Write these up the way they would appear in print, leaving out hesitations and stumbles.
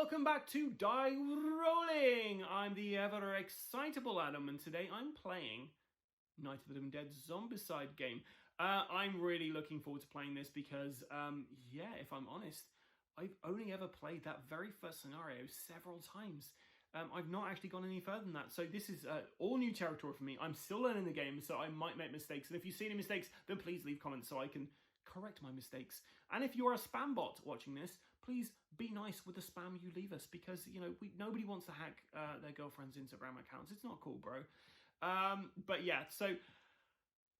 Welcome back to Die Rolling. I'm the ever excitable Adam, and today I'm playing Night of the Living Dead Zombicide game. I'm really looking forward to playing this because, yeah, if I'm honest, I've only ever played that very first scenario several times. I've not actually gone any further than that, so this is all new territory for me. I'm still learning the game, so I might make mistakes, and if you see any mistakes, then please leave comments so I can correct my mistakes. And if you're a spam bot watching this, please be nice with the spam you leave us, because you know nobody wants to hack their girlfriend's Instagram accounts. It's not cool, bro. But yeah, so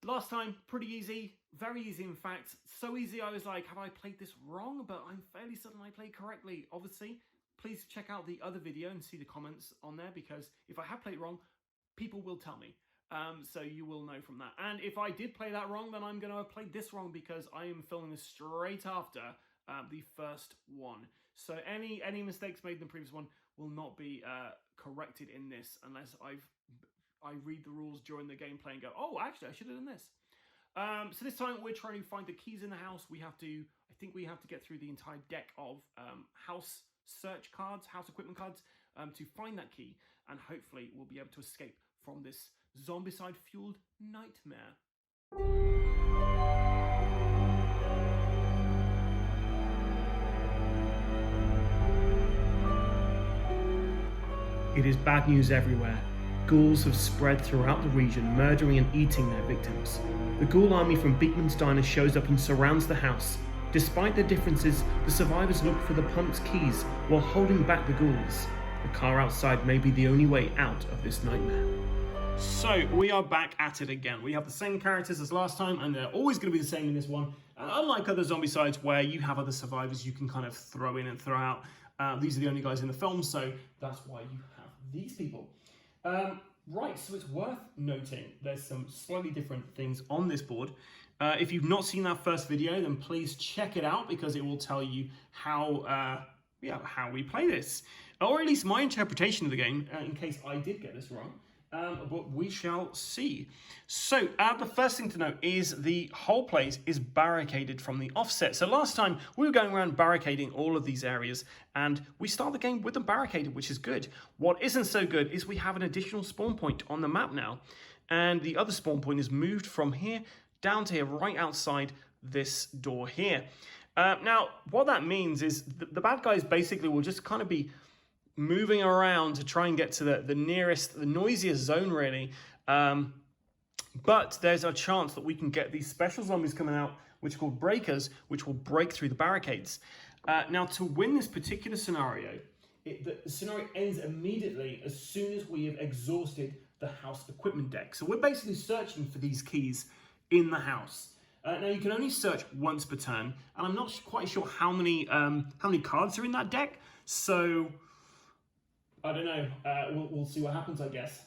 last time pretty easy, very easy in fact. So easy I was like, have I played this wrong? But I'm fairly certain I played correctly. Obviously, please check out the other video and see the comments on there, because if I have played it wrong, people will tell me. So you will know from that. And if I did play that wrong, then I'm going to have played this wrong, because I am filming this straight after the first one. So any mistakes made in the previous one will not be corrected in this, unless I read the rules during the gameplay and go, oh, actually, I should have done this. So this time we're trying to find the keys in the house. I think we have to get through the entire deck of house search cards, house equipment cards, to find that key, and hopefully we'll be able to escape from this zombicide-fueled nightmare. It is bad news everywhere. Ghouls have spread throughout the region, murdering and eating their victims. The ghoul army from Beekman's Diner shows up and surrounds the house. Despite their differences, the survivors look for the pump's keys while holding back the ghouls. The car outside may be the only way out of this nightmare. So, we are back at it again. We have the same characters as last time, and they're always going to be the same in this one. Unlike other Zombicides, where you have other survivors you can kind of throw in and throw out. These are the only guys in the film, so that's why you have these people. Right, so it's worth noting there's some slightly different things on this board. If you've not seen that first video, then please check it out, because it will tell you how we play this. Or at least my interpretation of the game, in case I did get this wrong. But we shall see. So, the first thing to note is the whole place is barricaded from the offset. So last time we were going around barricading all of these areas, and we start the game with them barricaded, which is good. What isn't so good is we have an additional spawn point on the map now, and the other spawn point is moved from here down to here, right outside this door here. Now, what that means is the bad guys basically will just kind of be moving around to try and get to the noisiest zone, really. But there's a chance that we can get these special zombies coming out, which are called breakers, which will break through the barricades. Now, to win this particular scenario, the scenario ends immediately as soon as we have exhausted the house equipment deck. So we're basically searching for these keys in the house. Now, you can only search once per turn, and I'm not quite sure how many cards are in that deck. So I don't know. We'll see what happens, I guess.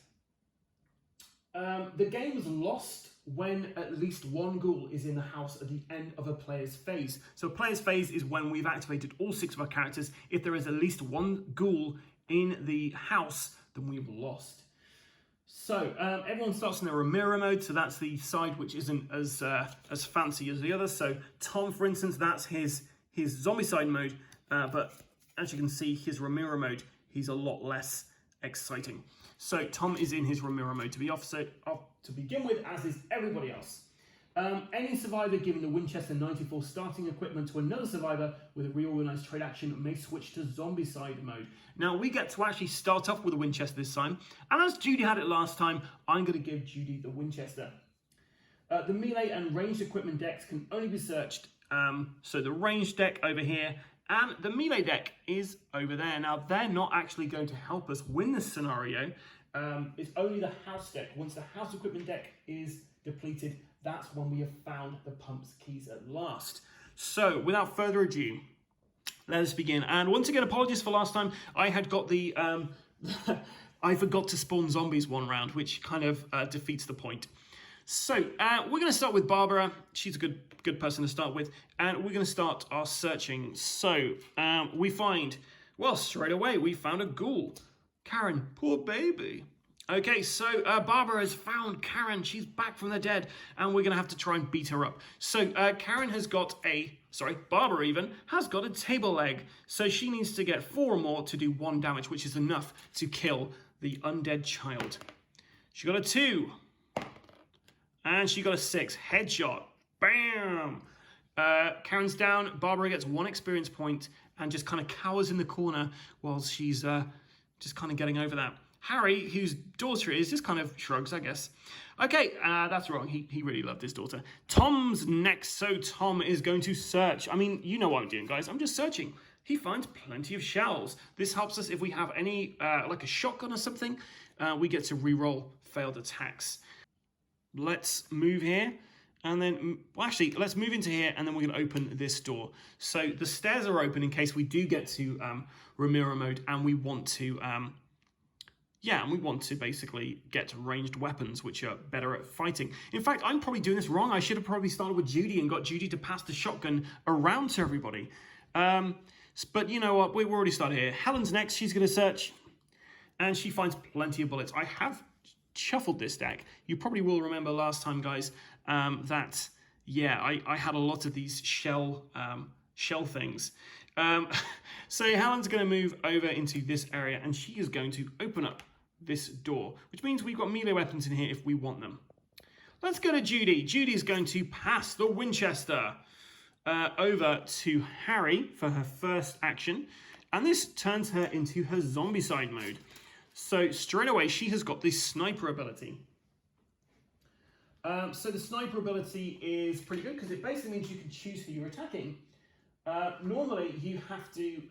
The game is lost when at least one ghoul is in the house at the end of a player's phase. So a player's phase is when we've activated all 6 of our characters. If there is at least one ghoul in the house, then we've lost. So everyone starts in their Ramiro mode, so that's the side which isn't as fancy as the others. So Tom, for instance, that's his Zombicide mode, but as you can see, his Ramiro mode, he's a lot less exciting. So Tom is in his Ramiro mode to begin with, as is everybody else. Any survivor given the Winchester 94 starting equipment to another survivor with a reorganized trade action may switch to Zombicide mode. Now, we get to actually start off with a Winchester this time, and as Judy had it last time, I'm going to give Judy the Winchester. The melee and ranged equipment decks can only be searched. So the ranged deck over here, and the melee deck is over there. Now, they're not actually going to help us win this scenario. It's only the house deck. Once the house equipment deck is depleted, that's when we have found the pump's keys at last. So, without further ado, let us begin. And once again, apologies for last time. I had got the... I forgot to spawn zombies one round, which kind of defeats the point. So, we're going to start with Barbara. She's a good person to start with. And we're going to start our searching. So, we find... Well, straight away, we found a ghoul. Karen, poor baby. Okay, so Barbara has found Karen. She's back from the dead, and we're going to have to try and beat her up. So Karen has got Barbara even has got a table leg. So she needs to get 4 or more to do 1 damage, which is enough to kill the undead child. She got a 2. And she got a 6. Headshot. Bam! Karen's down. Barbara gets 1 experience point and just kind of cowers in the corner while she's just kind of getting over that. Harry, whose daughter it is, just kind of shrugs, I guess. Okay, that's wrong. He really loved his daughter. Tom's next, so Tom is going to search. I mean, you know what I'm doing, guys. I'm just searching. He finds plenty of shells. This helps us if we have any, like a shotgun or something, we get to re-roll failed attacks. Let's move here. And then, well, actually, let's move into here, and then we're going to open this door. So the stairs are open in case we do get to Ramiro mode, and we want to... and we want to basically get ranged weapons, which are better at fighting. In fact, I'm probably doing this wrong. I should have probably started with Judy and got Judy to pass the shotgun around to everybody. But you know what? We've already started here. Helen's next. She's going to search. And she finds plenty of bullets. I have shuffled this deck. You probably will remember last time, guys, that, I had a lot of these shell things. So Helen's going to move over into this area, and she is going to open up this door, which means we've got melee weapons in here if we want them. Let's go to Judy. Judy's going to pass the Winchester over to Harry for her first action, and this turns her into her Zombicide mode. So straight away, she has got this sniper ability. So the sniper ability is pretty good because it basically means you can choose who you're attacking. Normally, you have to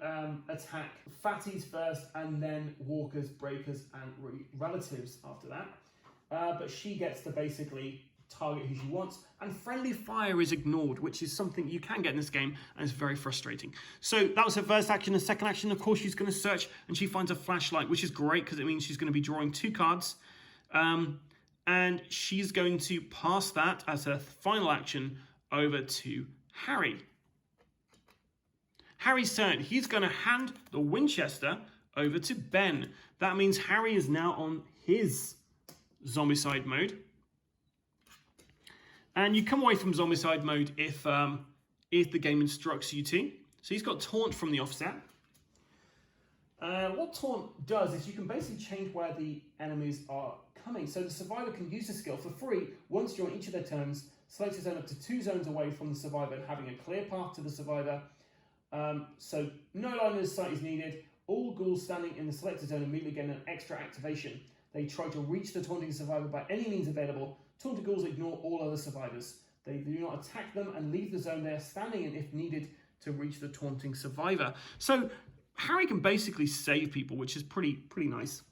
attack fatties first and then walkers, breakers, and relatives after that. But she gets to basically target who she wants, and friendly fire is ignored, which is something you can get in this game, and it's very frustrating. So that was her first action. The second action, of course, she's going to search, and she finds a flashlight, which is great because it means she's going to be drawing 2 cards. And she's going to pass that as her final action over to Harry. Harry's turn. He's going to hand the Winchester over to Ben. That means Harry is now on his Zombicide mode. And you come away from Zombicide mode if the game instructs you to. So he's got Taunt from the offset. What Taunt does is you can basically change where the enemies are coming. So the survivor can use the skill for free once during each of their turns, select a zone up to 2 zones away from the survivor and having a clear path to the survivor. So no line of sight is needed. All ghouls standing in the selected zone immediately get an extra activation. They try to reach the taunting survivor by any means available. Taunted ghouls ignore all other survivors. They do not attack them and leave the zone they are standing in if needed to reach the taunting survivor. So Harry can basically save people, which is pretty nice.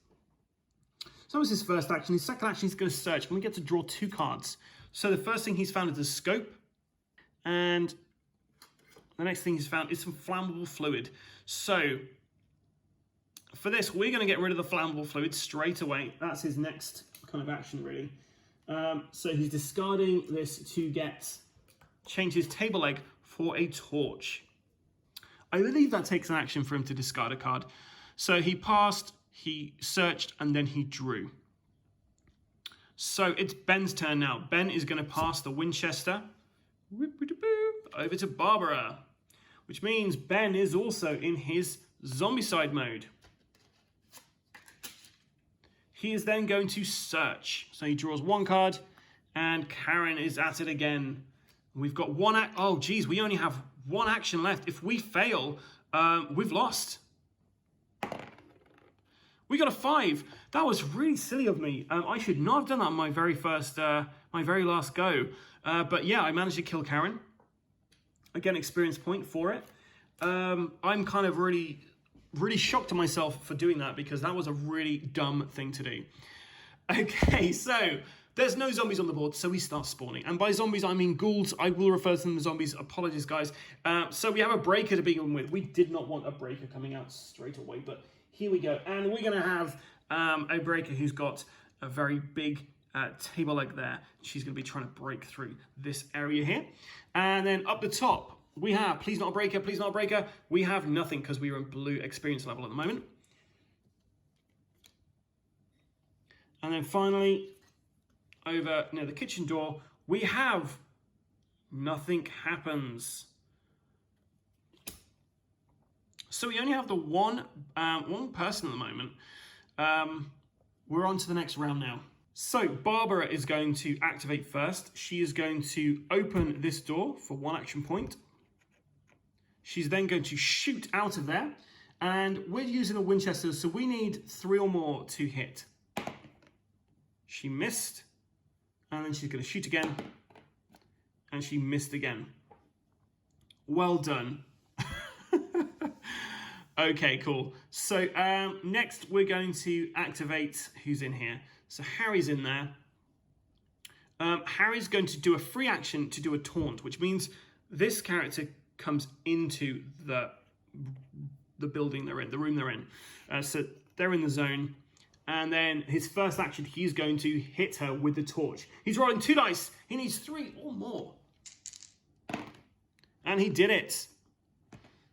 So that was his first action. His second action, he's going to search, and we get to draw 2 cards. So the first thing he's found is a scope, and the next thing he's found is some flammable fluid. So for this, we're going to get rid of the flammable fluid straight away. That's his next kind of action, really. So he's discarding this to change his table leg for a torch. I believe that takes an action for him to discard a card. So he passed, he searched, and then he drew. So it's Ben's turn now. Ben is going to pass the Winchester over to Barbara, which means Ben is also in his Zombicide mode. He is then going to search. So he draws 1 card, and Karen is at it again. We've got oh geez, we only have 1 action left. If we fail, we've lost. We got a 5. That was really silly of me. I should not have done that on my very last go. But yeah, I managed to kill Karen. Again, experience point for it. I'm kind of really shocked at myself for doing that because that was a really dumb thing to do. Okay, so there's no zombies on the board, so we start spawning. And by zombies, I mean ghouls. I will refer to them as zombies. Apologies, guys. So we have a breaker to begin with. We did not want a breaker coming out straight away, but here we go. And we're going to have a breaker who's got a very big table leg there. She's going to be trying to break through this area here. And then up the top, we have, please not a breaker, please not a breaker. We have nothing because we are in blue experience level at the moment. And then finally, over near the kitchen door, we have nothing happens. So we only have the one person at the moment. We're on to the next round now. So Barbara is going to activate first. She is going to open this door for 1 action point. She's then going to shoot out of there. And we're using a Winchester, so we need 3 or more to hit. She missed. And then she's going to shoot again. And she missed again. Well done. Okay, cool. So next we're going to activate who's in here. So Harry's in there. Harry's going to do a free action to do a taunt, which means this character comes into the building they're in, the room they're in. So they're in the zone. And then his first action, he's going to hit her with the torch. He's rolling 2 dice. He needs 3 or more. And he did it.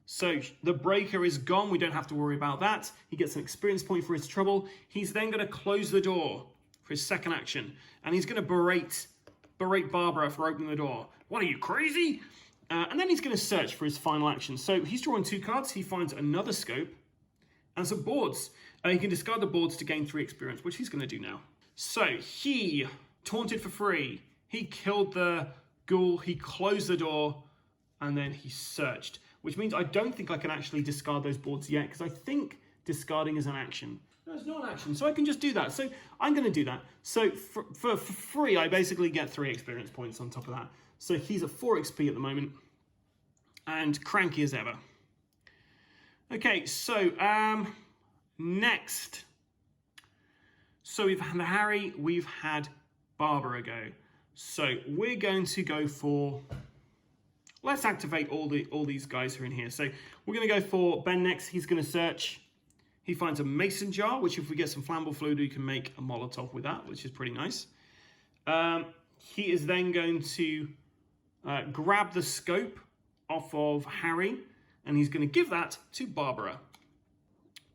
So the breaker is gone. We don't have to worry about that. He gets an experience point for his trouble. He's then going to close the door for his second action. And he's going to berate Barbara for opening the door. What, are you crazy? And then he's going to search for his final action. So he's drawing 2 cards. He finds another scope and some boards. He can discard the boards to gain 3 experience, which he's going to do now. So he taunted for free. He killed the ghoul. He closed the door. And then he searched, which means I don't think I can actually discard those boards yet, because I think discarding is an action. No, it's not an action, so I can just do that. So I'm going to do that. So for free, I basically get 3 experience points on top of that. So he's at 4 XP at the moment, and cranky as ever. Okay, so next. So we've had Harry, we've had Barbara go. So we're going to go for... Let's activate all these guys who are in here. So we're going to go for Ben next. He's going to search. He finds a mason jar, which if we get some flammable fluid, we can make a Molotov with that, which is pretty nice. He is then going to grab the scope off of Harry, and he's going to give that to Barbara.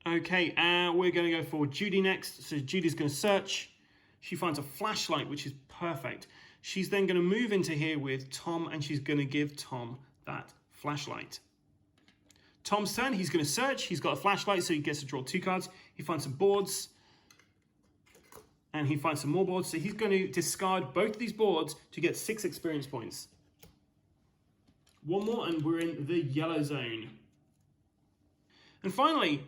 Okay, we're going to go for Judy next. So Judy's going to search. She finds a flashlight, which is perfect. She's then going to move into here with Tom, and she's going to give Tom that flashlight. Tom's turn. He's going to search. He's got a flashlight, so he gets to draw 2 cards. He finds some boards, and he finds some more boards. So he's going to discard both of these boards to get 6 experience points. 1 more, and we're in the yellow zone. And finally,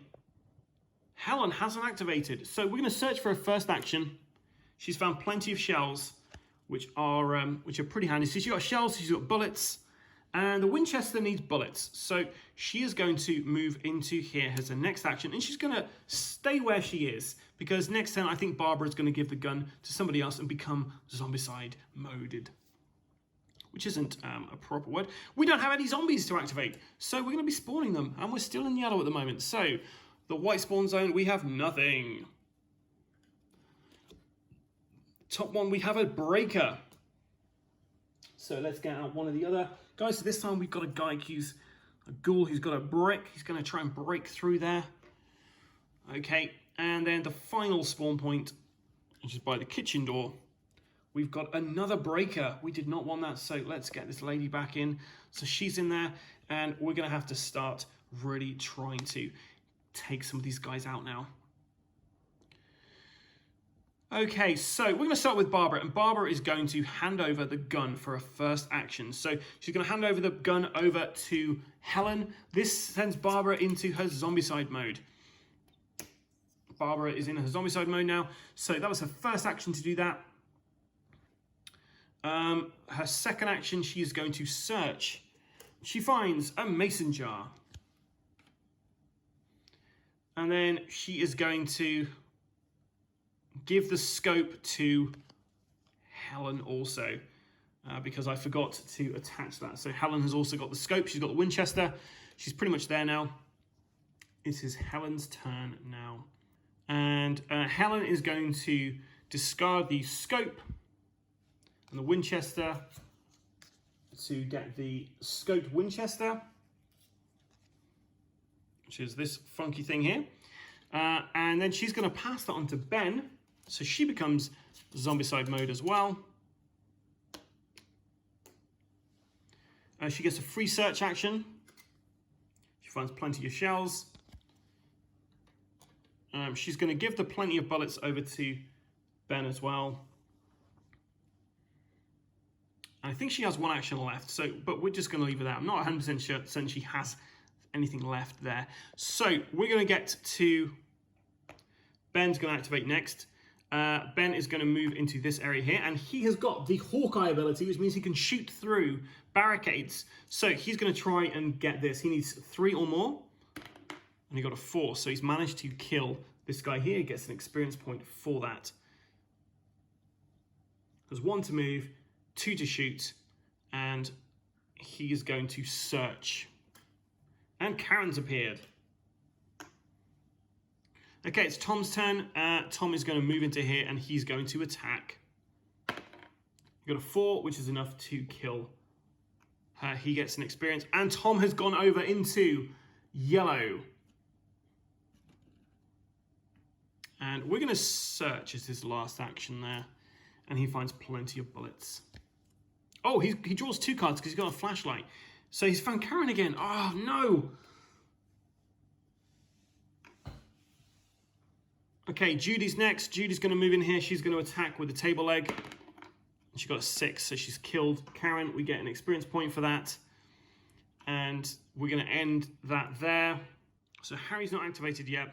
Helen hasn't activated. So we're going to search for a first action. She's found plenty of shells, which are pretty handy. So she's got shells, she's got bullets, and the Winchester needs bullets. So she is going to move into here as her next action, and she's going to stay where she is, because next turn I think Barbara is going to give the gun to somebody else and become Zombicide moded, which isn't a proper word. We don't have any zombies to activate, so we're going to be spawning them, and we're still in yellow at the moment. So the white spawn zone, we have nothing. Top one, we have a breaker. So let's get out one of the other guys. So this time we've got a guy who's a ghoul who's got a brick. He's going to try and break through there. Okay, and then the final spawn point, which is by the kitchen door, we've got another breaker. We did not want that, so let's get this lady back in. So she's in there, and we're going to have to start really trying to take some of these guys out now. Okay, so we're going to start with Barbara, and Barbara is going to hand over the gun for a first action. So she's going to hand over the gun over to Helen. This sends Barbara into her Zombicide mode. Barbara is in her Zombicide mode now, so that was her first action to do that. Her second action, she is going to search. She finds a mason jar. And then she is going to give the scope to Helen also, because I forgot to attach that. So Helen has also got the scope. She's got the Winchester. She's pretty much there now. It is Helen's turn now. And Helen is going to discard the scope and the Winchester to get the scoped Winchester, which is this funky thing here. And then she's going to pass that on to Ben. So she becomes Zombicide mode as well. She gets a free search action. She finds plenty of shells. She's going to give the plenty of bullets over to Ben as well. I think she has one action left, but we're just going to leave it out. I'm not 100% certain she has anything left there. So we're going to get to Ben's going to activate next. Ben is going to move into this area here, and he has got the Hawkeye ability, which means he can shoot through barricades. So he's going to try and get this. He needs 3 or more, and he got a 4. So he's managed to kill this guy here. He gets an experience point for that. There's 1 to move, 2 to shoot, and he is going to search. And Karen's appeared. Okay, it's Tom's turn. Tom is going to move into here, and he's going to attack. He got a 4, which is enough to kill her. He gets an experience, and Tom has gone over into yellow. And we're going to search as his last action there, and he finds plenty of bullets. Oh, he draws 2 cards because he's got a flashlight. So he's found Karen again. Oh, no. Okay, Judy's next. Judy's going to move in here. She's going to attack with the table leg. She got a 6, so she's killed Karen. We get an experience point for that. And we're going to end that there. So Harry's not activated yet.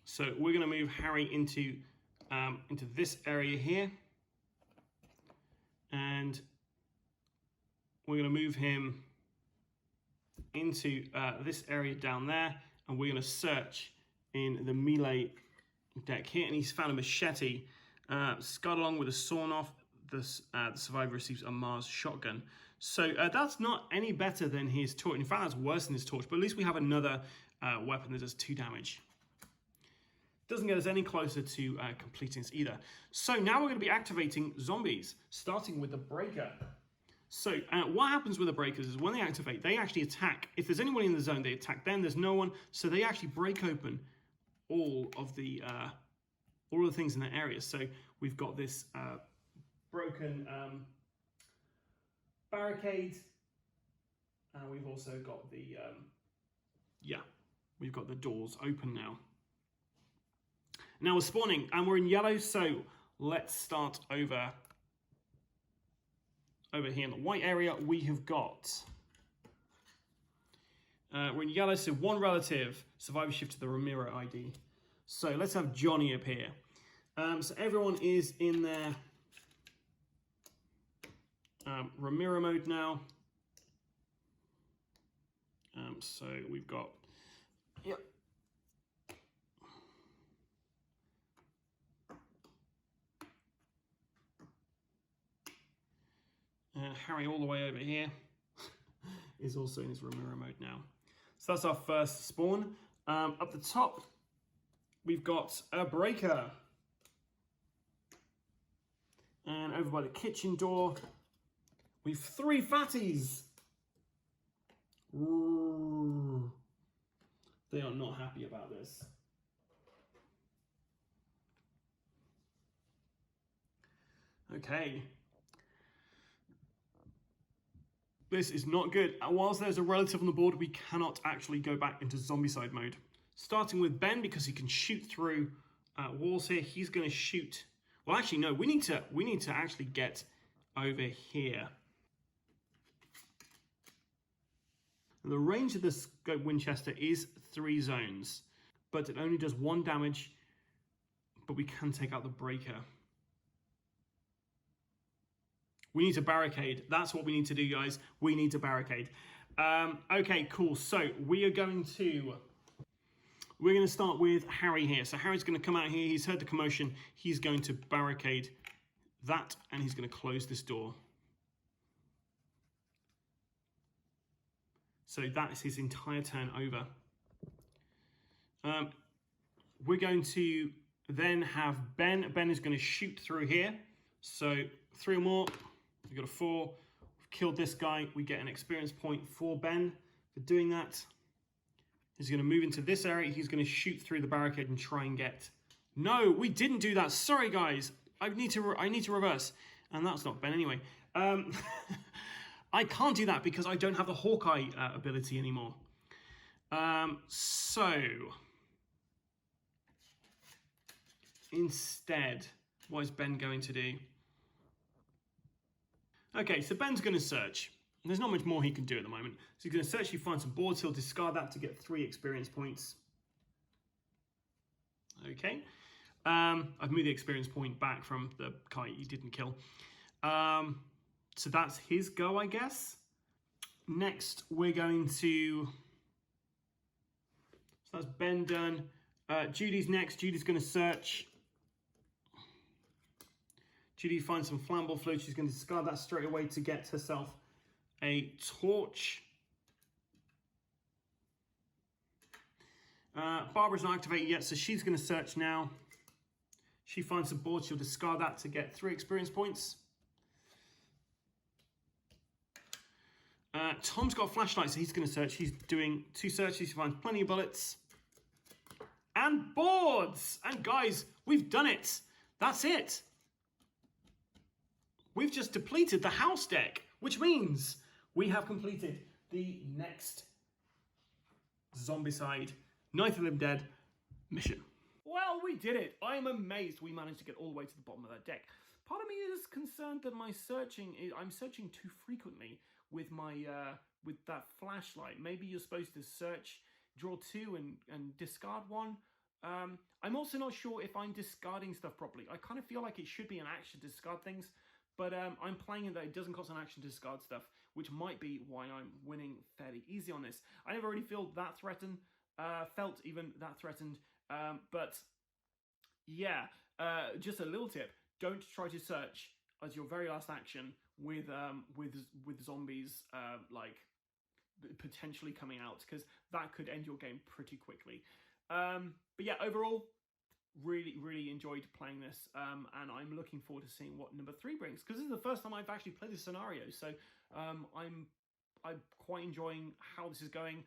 So we're going to move Harry into this area here. And we're going to move him into this area down there. And we're going to search in the melee deck here, and he's found a machete. Scarred along with a sawn off. The survivor receives a Mars shotgun. So that's not any better than his torch. In fact, that's worse than his torch, but at least we have another weapon that does 2 damage. Doesn't get us any closer to completing this either. So now we're going to be activating zombies, starting with the breaker. So what happens with the breakers is when they activate, they actually attack. If there's anyone in the zone, they attack them. There's no one, so they actually break open all of the things in that area. So we've got this broken barricade, and we've also got the we've got the doors open now. Now we're spawning, and we're in yellow. So let's start over here in the white area. We have got. We're in yellow, so 1 relative, survivor shift to the Ramiro ID. So let's have Johnny appear. So everyone is in their Ramiro mode now. So we've got, yep. Harry all the way over here is also in his Ramiro mode now. So that's our first spawn. Up the top, we've got a breaker. And over by the kitchen door, we've 3 fatties. Ooh. They are not happy about this. Okay. This is not good. Whilst there's a relative on the board, we cannot actually go back into Zombicide mode. Starting with Ben, because he can shoot through walls here. He's going to shoot. Well, actually, no. We need to actually get over here. And the range of the scope Winchester is 3 zones, but it only does 1 damage. But we can take out the breaker. We need to barricade. That's what we need to do, guys. We need to barricade. Okay, cool. So we're going to start with Harry here. So Harry's going to come out here. He's heard the commotion. He's going to barricade that, and he's going to close this door. So that is his entire turn over. We're going to then have Ben. Ben is going to shoot through here. So 3 or more. We've got a 4. We've killed this guy. We get an experience point for Ben for doing that. He's going to move into this area. He's going to shoot through the barricade and try and get No, we didn't do that. Sorry, guys. I need to reverse. And that's not Ben anyway. I can't do that because I don't have the Hawkeye ability anymore. So instead, what is Ben going to do? Okay, so Ben's going to search. There's not much more he can do at the moment. So he's going to search, he finds some boards, he'll discard that to get 3 experience points. Okay. I've moved the experience point back from the kite he didn't kill. So that's his go, I guess. Next, we're going to... So that's Ben done. Judy's next. Judy's going to search. Judy finds some flammable fluid. She's going to discard that straight away to get herself a torch. Barbara's not activated yet, so she's going to search now. She finds some boards. She'll discard that to get 3 experience points. Tom's got a flashlight, so he's going to search. He's doing 2 searches. He finds plenty of bullets. And boards! And guys, we've done it. That's it. We've just depleted the house deck, which means we have completed the next Zombicide Night of the Living Dead mission. Well, we did it. I am amazed we managed to get all the way to the bottom of that deck. Part of me is concerned that I'm searching too frequently with my with that flashlight. Maybe you're supposed to search, draw 2 and discard 1. I'm also not sure if I'm discarding stuff properly. I kind of feel like it should be an action to discard things, but I'm playing it that it doesn't cost an action to discard stuff, which might be why I'm winning fairly easy on this. I never really felt that threatened, but yeah, just a little tip: don't try to search as your very last action with zombies like potentially coming out, because that could end your game pretty quickly. But yeah, overall, really enjoyed playing this, and I'm looking forward to seeing what number 3 brings, because this is the first time I've actually played this scenario, so I'm quite enjoying how this is going.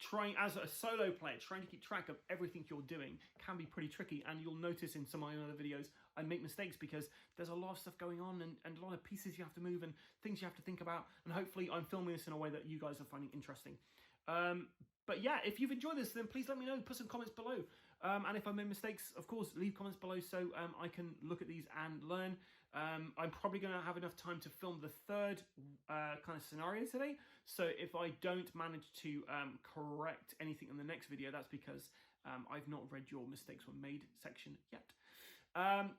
Trying as a solo player, trying to keep track of everything you're doing can be pretty tricky, and you'll notice in some of my other videos I make mistakes because there's a lot of stuff going on and a lot of pieces you have to move and things you have to think about, and hopefully I'm filming this in a way that you guys are finding interesting. But yeah, if you've enjoyed this, then please let me know, put some comments below. And if I made mistakes, of course, leave comments below so I can look at these and learn. I'm probably going to have enough time to film the 3rd kind of scenario today. So if I don't manage to correct anything in the next video, that's because I've not read your mistakes were made section yet.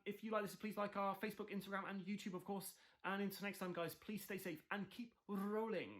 If you like this, please like our Facebook, Instagram, and YouTube, of course. And until next time, guys, please stay safe and keep rolling.